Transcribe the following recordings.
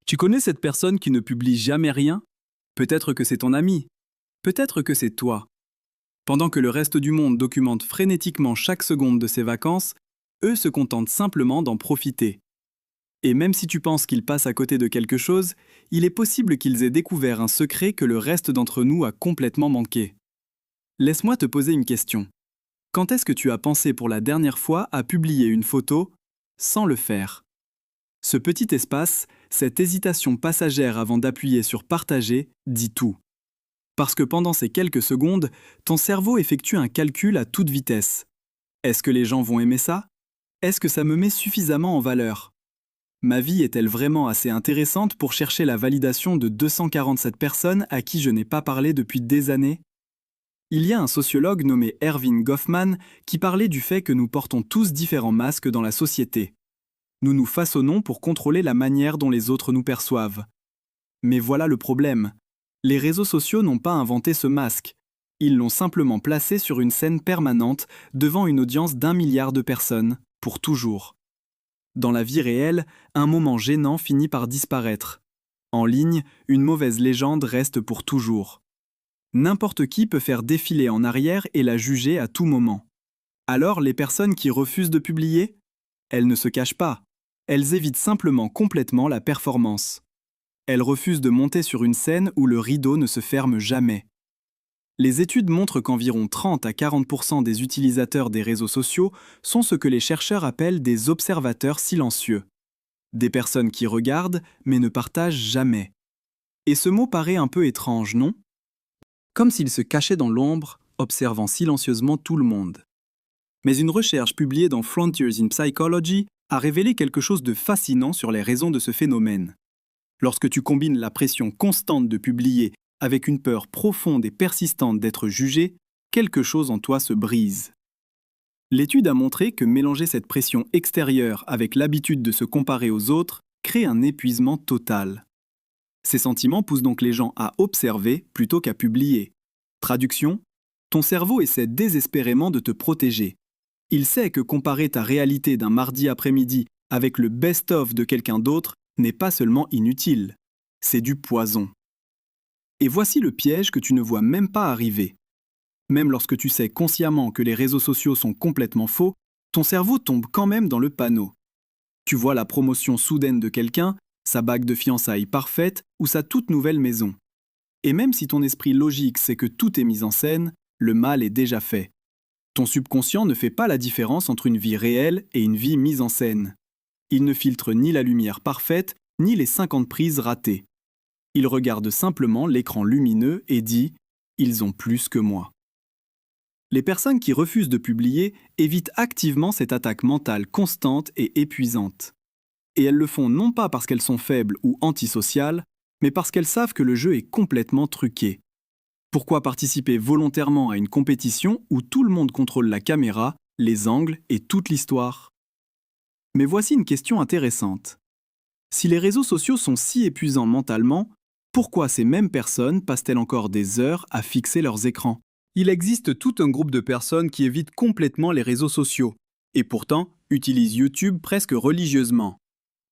Tu connais cette personne qui ne publie jamais rien? Peut-être que c'est ton ami. Peut-être que c'est toi. Pendant que le reste du monde documente frénétiquement chaque seconde de ses vacances, eux se contentent simplement d'en profiter. Et même si tu penses qu'ils passent à côté de quelque chose, il est possible qu'ils aient découvert un secret que le reste d'entre nous a complètement manqué. Laisse-moi te poser une question. Quand est-ce que tu as pensé pour la dernière fois à publier une photo sans le faire? Ce petit espace, cette hésitation passagère avant d'appuyer sur partager, dit tout. Parce que pendant ces quelques secondes, ton cerveau effectue un calcul à toute vitesse. Est-ce que les gens vont aimer ça? Est-ce que ça me met suffisamment en valeur? Ma vie est-elle vraiment assez intéressante pour chercher la validation de 247 personnes à qui je n'ai pas parlé depuis des années? Il y a un sociologue nommé Erving Goffman qui parlait du fait que nous portons tous différents masques dans la société. Nous nous façonnons pour contrôler la manière dont les autres nous perçoivent. Mais voilà le problème. Les réseaux sociaux n'ont pas inventé ce masque. Ils l'ont simplement placé sur une scène permanente devant une audience d'1 milliard de personnes, pour toujours. Dans la vie réelle, un moment gênant finit par disparaître. En ligne, une mauvaise légende reste pour toujours. N'importe qui peut faire défiler en arrière et la juger à tout moment. Alors les personnes qui refusent de publier? Elles ne se cachent pas. Elles évitent simplement complètement la performance. Elles refusent de monter sur une scène où le rideau ne se ferme jamais. Les études montrent qu'environ 30 à 40% des utilisateurs des réseaux sociaux sont ce que les chercheurs appellent des observateurs silencieux. Des personnes qui regardent mais ne partagent jamais. Et ce mot paraît un peu étrange, non? Comme s'ils se cachaient dans l'ombre, observant silencieusement tout le monde. Mais une recherche publiée dans Frontiers in Psychology a révélé quelque chose de fascinant sur les raisons de ce phénomène. Lorsque tu combines la pression constante de publier avec une peur profonde et persistante d'être jugé, quelque chose en toi se brise. L'étude a montré que mélanger cette pression extérieure avec l'habitude de se comparer aux autres crée un épuisement total. Ces sentiments poussent donc les gens à observer plutôt qu'à publier. Traduction: ton cerveau essaie désespérément de te protéger. Il sait que comparer ta réalité d'un mardi après-midi avec le best-of de quelqu'un d'autre n'est pas seulement inutile, c'est du poison. Et voici le piège que tu ne vois même pas arriver. Même lorsque tu sais consciemment que les réseaux sociaux sont complètement faux, ton cerveau tombe quand même dans le panneau. Tu vois la promotion soudaine de quelqu'un, sa bague de fiançailles parfaite ou sa toute nouvelle maison. Et même si ton esprit logique sait que tout est mis en scène, le mal est déjà fait. Ton subconscient ne fait pas la différence entre une vie réelle et une vie mise en scène. Il ne filtre ni la lumière parfaite, ni les 50 prises ratées. Il regarde simplement l'écran lumineux et dit « Ils ont plus que moi ». Les personnes qui refusent de publier évitent activement cette attaque mentale constante et épuisante. Et elles le font non pas parce qu'elles sont faibles ou antisociales, mais parce qu'elles savent que le jeu est complètement truqué. Pourquoi participer volontairement à une compétition où tout le monde contrôle la caméra, les angles et toute l'histoire? Mais voici une question intéressante. Si les réseaux sociaux sont si épuisants mentalement, pourquoi ces mêmes personnes passent-elles encore des heures à fixer leurs écrans? Il existe tout un groupe de personnes qui évitent complètement les réseaux sociaux, et pourtant utilisent YouTube presque religieusement.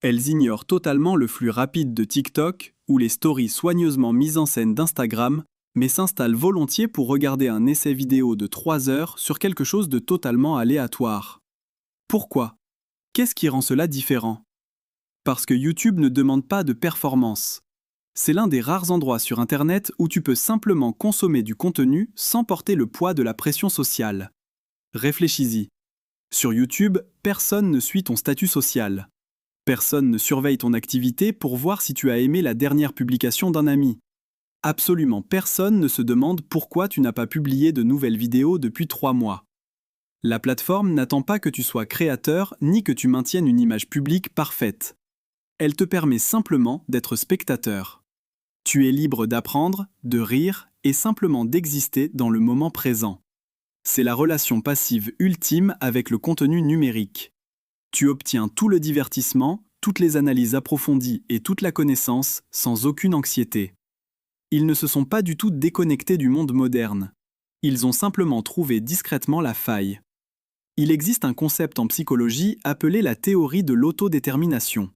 Elles ignorent totalement le flux rapide de TikTok ou les stories soigneusement mises en scène d'Instagram, mais s'installent volontiers pour regarder un essai vidéo de 3 heures sur quelque chose de totalement aléatoire. Pourquoi? Qu'est-ce qui rend cela différent? Parce que YouTube ne demande pas de performance. C'est l'un des rares endroits sur Internet où tu peux simplement consommer du contenu sans porter le poids de la pression sociale. Réfléchis-y. Sur YouTube, personne ne suit ton statut social. Personne ne surveille ton activité pour voir si tu as aimé la dernière publication d'un ami. Absolument personne ne se demande pourquoi tu n'as pas publié de nouvelles vidéos depuis 3 mois. La plateforme n'attend pas que tu sois créateur ni que tu maintiennes une image publique parfaite. Elle te permet simplement d'être spectateur. Tu es libre d'apprendre, de rire et simplement d'exister dans le moment présent. C'est la relation passive ultime avec le contenu numérique. Tu obtiens tout le divertissement, toutes les analyses approfondies et toute la connaissance sans aucune anxiété. Ils ne se sont pas du tout déconnectés du monde moderne. Ils ont simplement trouvé discrètement la faille. Il existe un concept en psychologie appelé la théorie de l'autodétermination.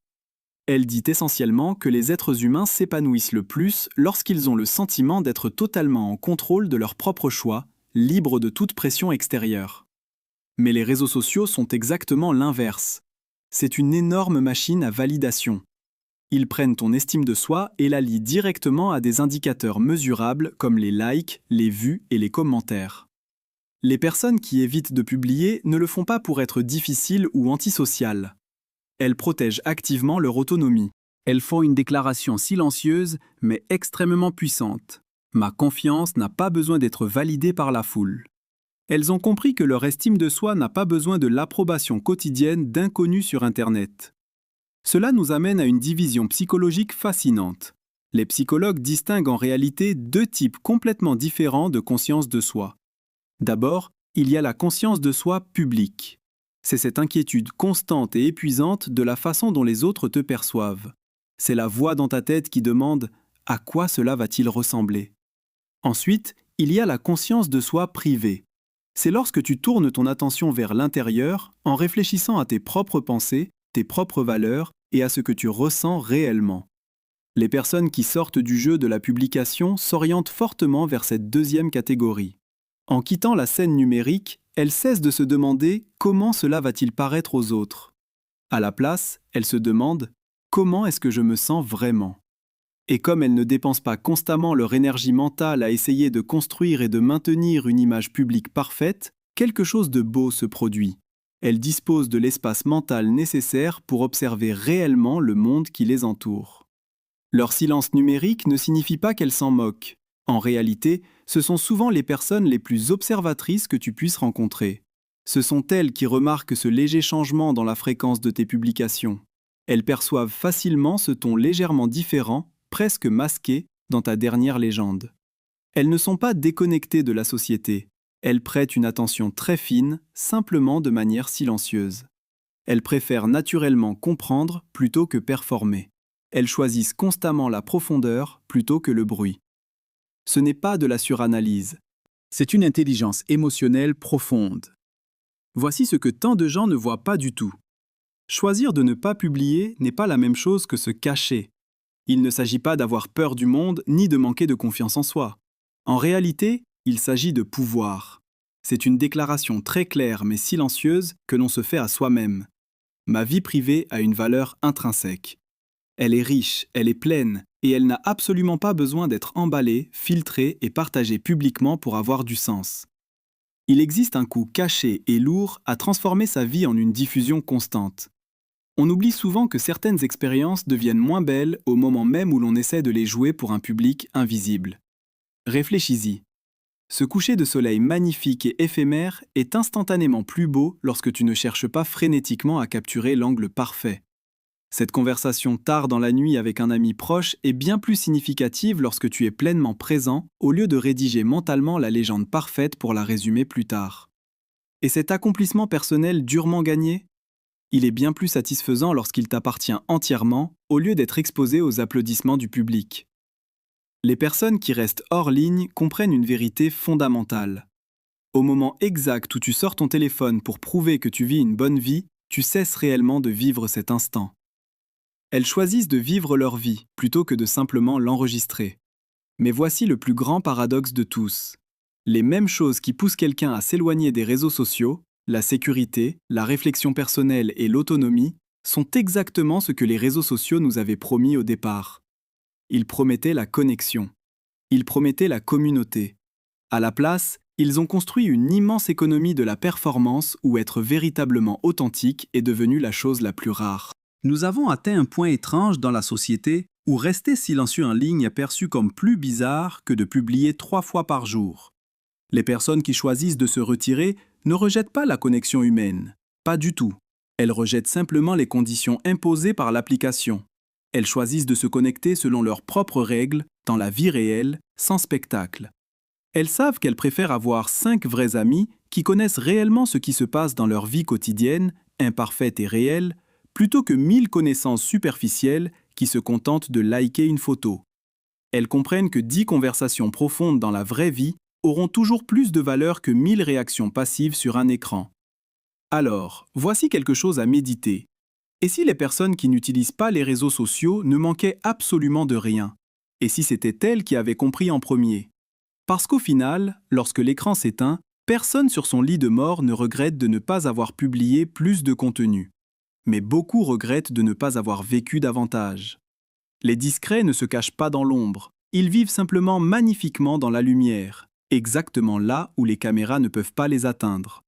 Elle dit essentiellement que les êtres humains s'épanouissent le plus lorsqu'ils ont le sentiment d'être totalement en contrôle de leurs propres choix, libres de toute pression extérieure. Mais les réseaux sociaux sont exactement l'inverse. C'est une énorme machine à validation. Ils prennent ton estime de soi et la lient directement à des indicateurs mesurables comme les likes, les vues et les commentaires. Les personnes qui évitent de publier ne le font pas pour être difficiles ou antisociales. Elles protègent activement leur autonomie. Elles font une déclaration silencieuse mais extrêmement puissante. Ma confiance n'a pas besoin d'être validée par la foule. Elles ont compris que leur estime de soi n'a pas besoin de l'approbation quotidienne d'inconnus sur Internet. Cela nous amène à une division psychologique fascinante. Les psychologues distinguent en réalité deux types complètement différents de conscience de soi. D'abord, il y a la conscience de soi publique. C'est cette inquiétude constante et épuisante de la façon dont les autres te perçoivent. C'est la voix dans ta tête qui demande « à quoi cela va-t-il ressembler ?» Ensuite, il y a la conscience de soi privée. C'est lorsque tu tournes ton attention vers l'intérieur en réfléchissant à tes propres pensées, tes propres valeurs et à ce que tu ressens réellement. Les personnes qui sortent du jeu de la publication s'orientent fortement vers cette deuxième catégorie. En quittant la scène numérique, elles cessent de se demander comment cela va-t-il paraître aux autres. À la place, elles se demandent comment est-ce que je me sens vraiment. Et comme elles ne dépensent pas constamment leur énergie mentale à essayer de construire et de maintenir une image publique parfaite, quelque chose de beau se produit. Elles disposent de l'espace mental nécessaire pour observer réellement le monde qui les entoure. Leur silence numérique ne signifie pas qu'elles s'en moquent. En réalité, ce sont souvent les personnes les plus observatrices que tu puisses rencontrer. Ce sont elles qui remarquent ce léger changement dans la fréquence de tes publications. Elles perçoivent facilement ce ton légèrement différent, presque masqué, dans ta dernière légende. Elles ne sont pas déconnectées de la société. Elles prêtent une attention très fine, simplement de manière silencieuse. Elles préfèrent naturellement comprendre plutôt que performer. Elles choisissent constamment la profondeur plutôt que le bruit. Ce n'est pas de la suranalyse. C'est une intelligence émotionnelle profonde. Voici ce que tant de gens ne voient pas du tout. Choisir de ne pas publier n'est pas la même chose que se cacher. Il ne s'agit pas d'avoir peur du monde ni de manquer de confiance en soi. En réalité, il s'agit de pouvoir. C'est une déclaration très claire mais silencieuse que l'on se fait à soi-même. Ma vie privée a une valeur intrinsèque. Elle est riche, elle est pleine, et elle n'a absolument pas besoin d'être emballée, filtrée et partagée publiquement pour avoir du sens. Il existe un coût caché et lourd à transformer sa vie en une diffusion constante. On oublie souvent que certaines expériences deviennent moins belles au moment même où l'on essaie de les jouer pour un public invisible. Réfléchis-y. Ce coucher de soleil magnifique et éphémère est instantanément plus beau lorsque tu ne cherches pas frénétiquement à capturer l'angle parfait. Cette conversation tard dans la nuit avec un ami proche est bien plus significative lorsque tu es pleinement présent au lieu de rédiger mentalement la légende parfaite pour la résumer plus tard. Et cet accomplissement personnel durement gagné ? Il est bien plus satisfaisant lorsqu'il t'appartient entièrement au lieu d'être exposé aux applaudissements du public. Les personnes qui restent hors ligne comprennent une vérité fondamentale. Au moment exact où tu sors ton téléphone pour prouver que tu vis une bonne vie, tu cesses réellement de vivre cet instant. Elles choisissent de vivre leur vie plutôt que de simplement l'enregistrer. Mais voici le plus grand paradoxe de tous. Les mêmes choses qui poussent quelqu'un à s'éloigner des réseaux sociaux, la sécurité, la réflexion personnelle et l'autonomie, sont exactement ce que les réseaux sociaux nous avaient promis au départ. Ils promettaient la connexion. Ils promettaient la communauté. À la place, ils ont construit une immense économie de la performance où être véritablement authentique est devenu la chose la plus rare. Nous avons atteint un point étrange dans la société où rester silencieux en ligne est perçu comme plus bizarre que de publier 3 fois par jour. Les personnes qui choisissent de se retirer ne rejettent pas la connexion humaine. Pas du tout. Elles rejettent simplement les conditions imposées par l'application. Elles choisissent de se connecter selon leurs propres règles, dans la vie réelle, sans spectacle. Elles savent qu'elles préfèrent avoir 5 vrais amis qui connaissent réellement ce qui se passe dans leur vie quotidienne, imparfaite et réelle, plutôt que 1000 connaissances superficielles qui se contentent de liker une photo. Elles comprennent que 10 conversations profondes dans la vraie vie auront toujours plus de valeur que 1000 réactions passives sur un écran. Alors, voici quelque chose à méditer. Et si les personnes qui n'utilisent pas les réseaux sociaux ne manquaient absolument de rien? Et si c'était elles qui avaient compris en premier? Parce qu'au final, lorsque l'écran s'éteint, personne sur son lit de mort ne regrette de ne pas avoir publié plus de contenu. Mais beaucoup regrettent de ne pas avoir vécu davantage. Les discrets ne se cachent pas dans l'ombre, ils vivent simplement magnifiquement dans la lumière, exactement là où les caméras ne peuvent pas les atteindre.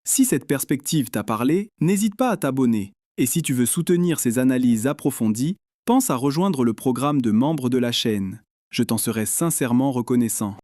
Si cette perspective t'a parlé, n'hésite pas à t'abonner. Et si tu veux soutenir ces analyses approfondies, pense à rejoindre le programme de membres de la chaîne. Je t'en serai sincèrement reconnaissant.